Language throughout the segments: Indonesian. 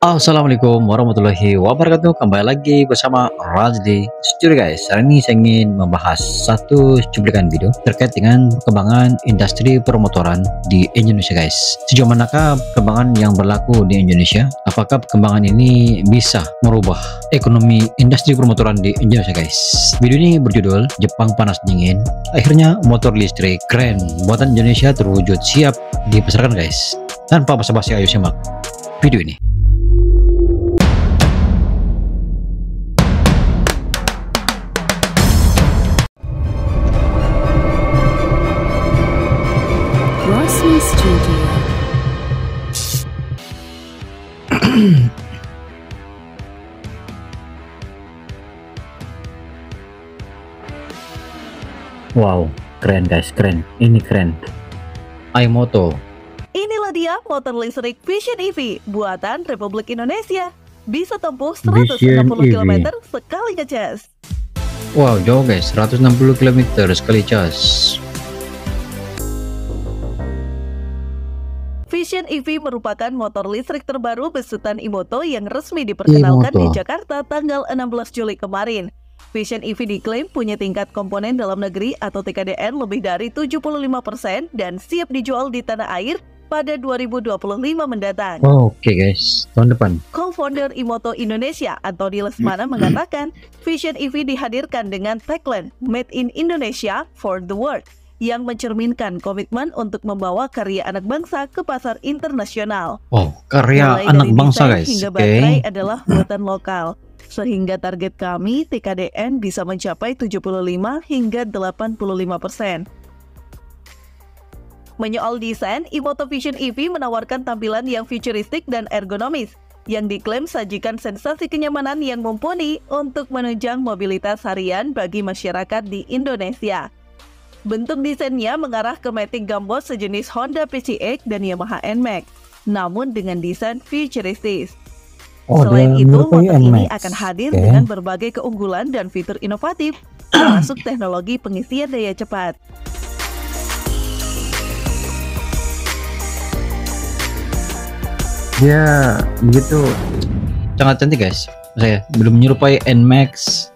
Assalamualaikum warahmatullahi wabarakatuh. Kembali lagi bersama Razli Studio guys. Hari ini saya ingin membahas satu cuplikan video terkait dengan perkembangan industri permotoran di Indonesia guys. Sejauh manakah perkembangan yang berlaku di Indonesia? Apakah perkembangan ini bisa merubah ekonomi industri permotoran di Indonesia guys? Video ini berjudul Jepang Panas Dingin, akhirnya motor listrik keren buatan Indonesia terwujud siap dipasarkan guys. Tanpa basa-basi, ayo simak video ini. Razli Studio. Wow, keren guys, keren. Ini keren. iMoto. Inilah dia motor listrik Vision EV buatan Republik Indonesia. Bisa tempuh 160 Vision km EV. sekali ngecas. Wow, jauh guys, 160 km sekali cas. Vision EV merupakan motor listrik terbaru besutan iMoto yang resmi diperkenalkan di iMoto. Jakarta tanggal 16 Juli kemarin. Vision EV diklaim punya tingkat komponen dalam negeri atau TKDN lebih dari 75% dan siap dijual di tanah air pada 2025 mendatang. Oke guys, tahun depan. Co-founder iMoto Indonesia, Antoni Lesmana mengatakan, Vision EV dihadirkan dengan tagline Made in Indonesia for the World, yang mencerminkan komitmen untuk membawa karya anak bangsa ke pasar internasional. Wow, karya Mulai anak dari bangsa desain guys. hingga Oke. baterai adalah buatan lokal, sehingga target kami TKDN bisa mencapai 75 hingga 85%. Menyoal desain, iMoto Vision EV menawarkan tampilan yang futuristik dan ergonomis, yang diklaim sajikan sensasi kenyamanan yang mumpuni untuk menunjang mobilitas harian bagi masyarakat di Indonesia. Bentuk desainnya mengarah ke matic gambot sejenis Honda PCX dan Yamaha NMAX, namun dengan desain futuristis. Selain itu, motor ini akan hadir dengan berbagai keunggulan dan fitur inovatif, termasuk teknologi pengisian daya cepat. Dia begitu sangat cantik guys. Saya belum menyerupai NMAX.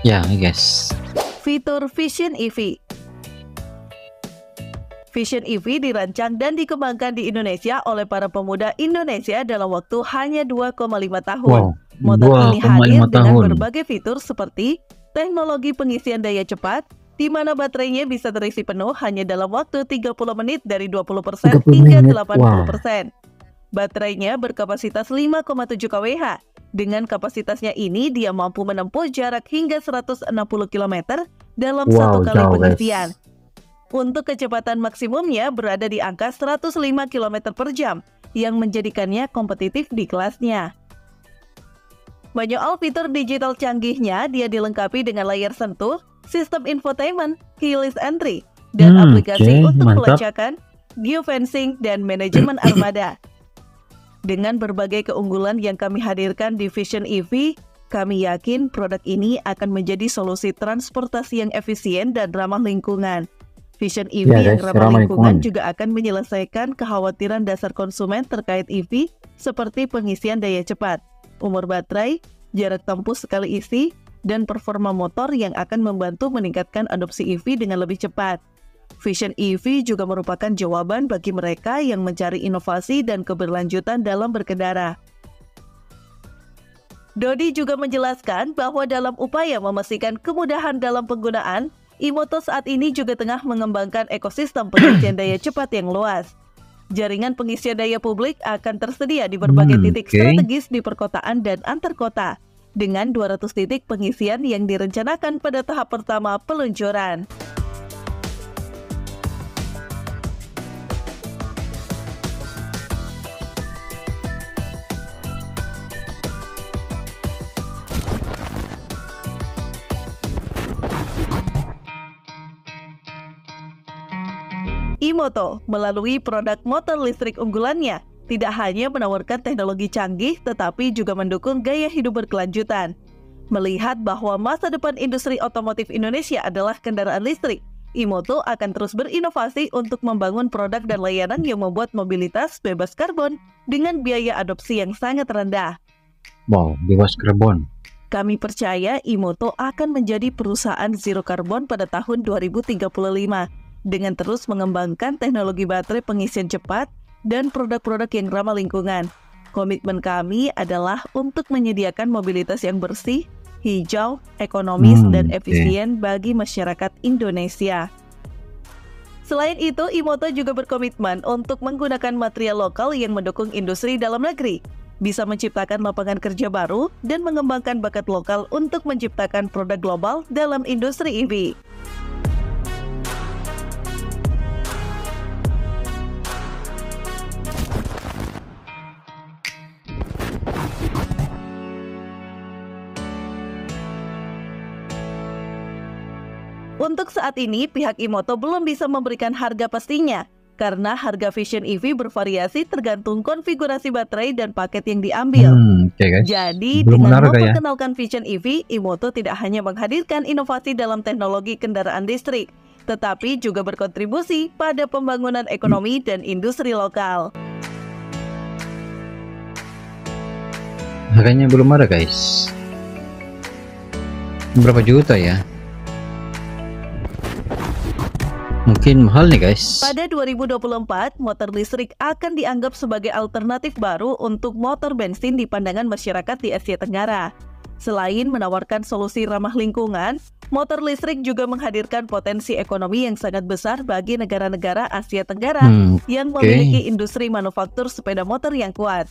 Ya, ini guys. Fitur Vision EV. Vision EV dirancang dan dikembangkan di Indonesia oleh para pemuda Indonesia dalam waktu hanya 2,5 tahun. Wow, Motor ini 2,5 hadir dengan tahun. berbagai fitur seperti teknologi pengisian daya cepat, di mana baterainya bisa terisi penuh hanya dalam waktu 30 menit dari 20% 30 hingga menit, 80%. Baterainya berkapasitas 5,7 kWh. Dengan kapasitasnya ini, dia mampu menempuh jarak hingga 160 km dalam satu kali jauh, pengisian. guys. Untuk kecepatan maksimumnya berada di angka 105 km per jam, yang menjadikannya kompetitif di kelasnya. Menyoal fitur digital canggihnya, dia dilengkapi dengan layar sentuh, sistem infotainment, keyless entry, dan aplikasi untuk mantap. pelacakan, geofencing, dan manajemen armada. Dengan berbagai keunggulan yang kami hadirkan di Vision EV, kami yakin produk ini akan menjadi solusi transportasi yang efisien dan ramah lingkungan. Vision EV Ya, yang guys, ramah ramah lingkungan lingkungan. juga akan menyelesaikan kekhawatiran dasar konsumen terkait EV seperti pengisian daya cepat, umur baterai, jarak tempuh sekali isi, dan performa motor yang akan membantu meningkatkan adopsi EV dengan lebih cepat. Vision EV juga merupakan jawaban bagi mereka yang mencari inovasi dan keberlanjutan dalam berkendara. Dodi juga menjelaskan bahwa dalam upaya memastikan kemudahan dalam penggunaan, iMoto saat ini juga tengah mengembangkan ekosistem pengisian daya cepat yang luas. Jaringan pengisian daya publik akan tersedia di berbagai titik strategis di perkotaan dan antar kota, dengan 200 titik pengisian yang direncanakan pada tahap pertama peluncuran. iMoto melalui produk motor listrik unggulannya tidak hanya menawarkan teknologi canggih tetapi juga mendukung gaya hidup berkelanjutan. Melihat bahwa masa depan industri otomotif Indonesia adalah kendaraan listrik, Imoto akan terus berinovasi untuk membangun produk dan layanan yang membuat mobilitas bebas karbon dengan biaya adopsi yang sangat rendah. Wow, bebas karbon. Kami percaya Imoto akan menjadi perusahaan zero karbon pada tahun 2035 dengan terus mengembangkan teknologi baterai pengisian cepat dan produk-produk yang ramah lingkungan. Komitmen kami adalah untuk menyediakan mobilitas yang bersih, hijau, ekonomis, dan efisien bagi masyarakat Indonesia. Selain itu, Imoto juga berkomitmen untuk menggunakan material lokal yang mendukung industri dalam negeri, bisa menciptakan lapangan kerja baru, dan mengembangkan bakat lokal untuk menciptakan produk global dalam industri EV. Untuk saat ini, pihak Imoto belum bisa memberikan harga pastinya, karena harga Vision EV bervariasi tergantung konfigurasi baterai dan paket yang diambil. Guys. Jadi, Belum dengan harga, memperkenalkan Vision EV, Imoto tidak hanya menghadirkan inovasi dalam teknologi kendaraan listrik, tetapi juga berkontribusi pada pembangunan ekonomi dan industri lokal. Harganya belum ada, guys. Berapa juta ya? Mungkin mahal nih, guys. Pada 2024, motor listrik akan dianggap sebagai alternatif baru untuk motor bensin di pandangan masyarakat di Asia Tenggara. Selain menawarkan solusi ramah lingkungan, motor listrik juga menghadirkan potensi ekonomi yang sangat besar bagi negara-negara Asia Tenggara yang memiliki industri manufaktur sepeda motor yang kuat.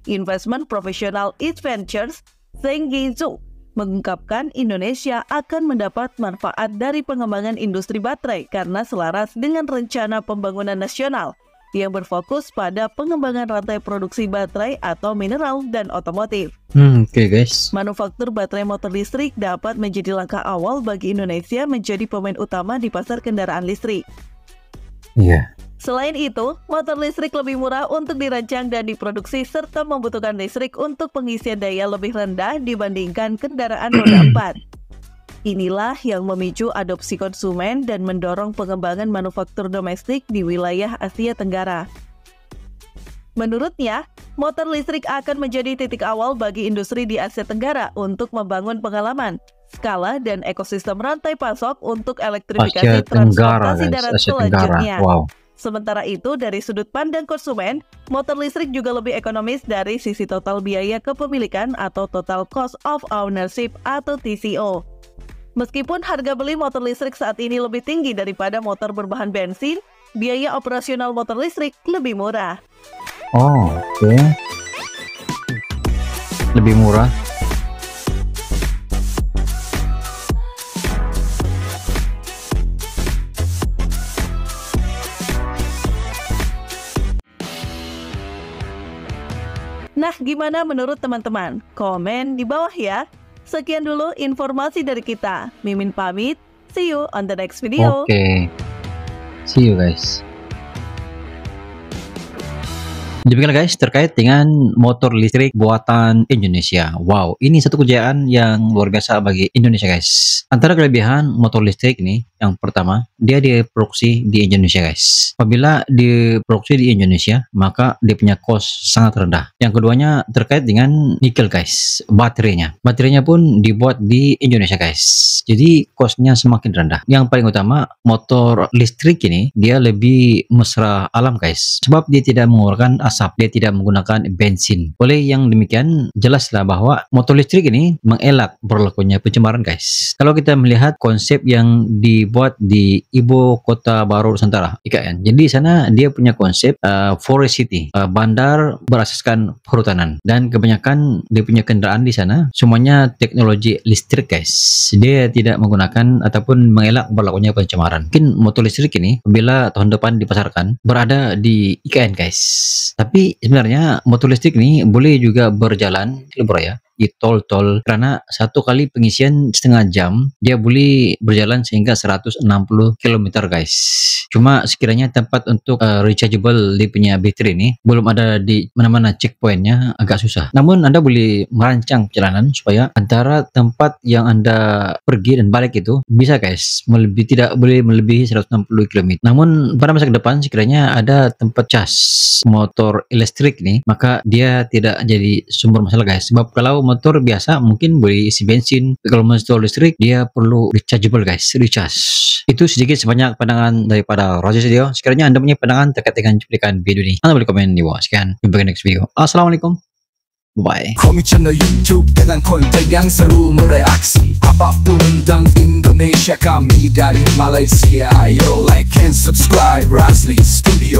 Investment Professional East Ventures, Zheng Yizhu, mengungkapkan Indonesia akan mendapat manfaat dari pengembangan industri baterai karena selaras dengan rencana pembangunan nasional yang berfokus pada pengembangan rantai produksi baterai atau mineral dan otomotif. Guys. Manufaktur baterai motor listrik dapat menjadi langkah awal bagi Indonesia menjadi pemain utama di pasar kendaraan listrik. Iya. Selain itu, motor listrik lebih murah untuk dirancang dan diproduksi serta membutuhkan listrik untuk pengisian daya lebih rendah dibandingkan kendaraan roda 4. Inilah yang memicu adopsi konsumen dan mendorong pengembangan manufaktur domestik di wilayah Asia Tenggara. Menurutnya, motor listrik akan menjadi titik awal bagi industri di Asia Tenggara untuk membangun pengalaman, skala, dan ekosistem rantai pasok untuk elektrifikasi transportasi darat selanjutnya. Sementara itu, dari sudut pandang konsumen, motor listrik juga lebih ekonomis dari sisi total biaya kepemilikan atau total cost of ownership atau TCO. Meskipun harga beli motor listrik saat ini lebih tinggi daripada motor berbahan bensin, biaya operasional motor listrik lebih murah. Lebih murah. Nah, gimana menurut teman-teman? Komen di bawah ya. Sekian dulu informasi dari kita. Mimin pamit. See you on the next video. See you guys. Demikian guys terkait dengan motor listrik buatan Indonesia. Wow, ini satu kejayaan yang luar biasa bagi Indonesia guys. Antara kelebihan motor listrik ini, yang pertama, dia diproduksi di Indonesia guys. Apabila diproduksi di Indonesia, maka dia punya cost sangat rendah. Yang keduanya terkait dengan nikel guys, baterainya. Baterainya pun dibuat di Indonesia guys. Jadi costnya semakin rendah. Yang paling utama, motor listrik ini dia lebih mesra alam guys. Sebab dia tidak mengeluarkan asap, dia tidak menggunakan bensin. Oleh yang demikian, jelaslah bahwa motor listrik ini mengelak berlakunya pencemaran guys. Kalau kita melihat konsep yang dibuat di Ibu Kota Baru Nusantara, IKN. Jadi di sana dia punya konsep forest city, bandar berasaskan perhutanan, dan kebanyakan dia punya kendaraan di sana semuanya teknologi listrik guys. Dia tidak menggunakan ataupun mengelak berlakunya pencemaran. Mungkin motor listrik ini bila tahun depan dipasarkan berada di IKN guys. Tapi sebenarnya motor listrik ini boleh juga berjalan bro ya di tol-tol, karena satu kali pengisian setengah jam dia boleh berjalan sehingga 160 km guys. Cuma sekiranya tempat untuk rechargeable dia punya baterai ini belum ada di mana-mana checkpointnya, agak susah. Namun Anda boleh merancang perjalanan supaya antara tempat yang Anda pergi dan balik itu bisa guys, tidak boleh melebihi 160 km. Namun pada masa ke depan sekiranya ada tempat cas motor listrik nih, maka dia tidak jadi sumber masalah guys. Sebab kalau motor biasa mungkin boleh isi bensin, kalau motor listrik dia perlu rechargeable guys, recharge. Itu sedikit sebanyak pandangan daripada Roger Studio. Sekiranya Anda punya pandangan terkait dengan cuplikan video ini, Anda boleh komen di bawah. Sekian, jumpa di next video. Assalamualaikum, bye. Komik channel YouTube dengan konten yang seru mereaksi apapun tentang Indonesia, kami dari Malaysia. Ayo like and subscribe Razli Studio.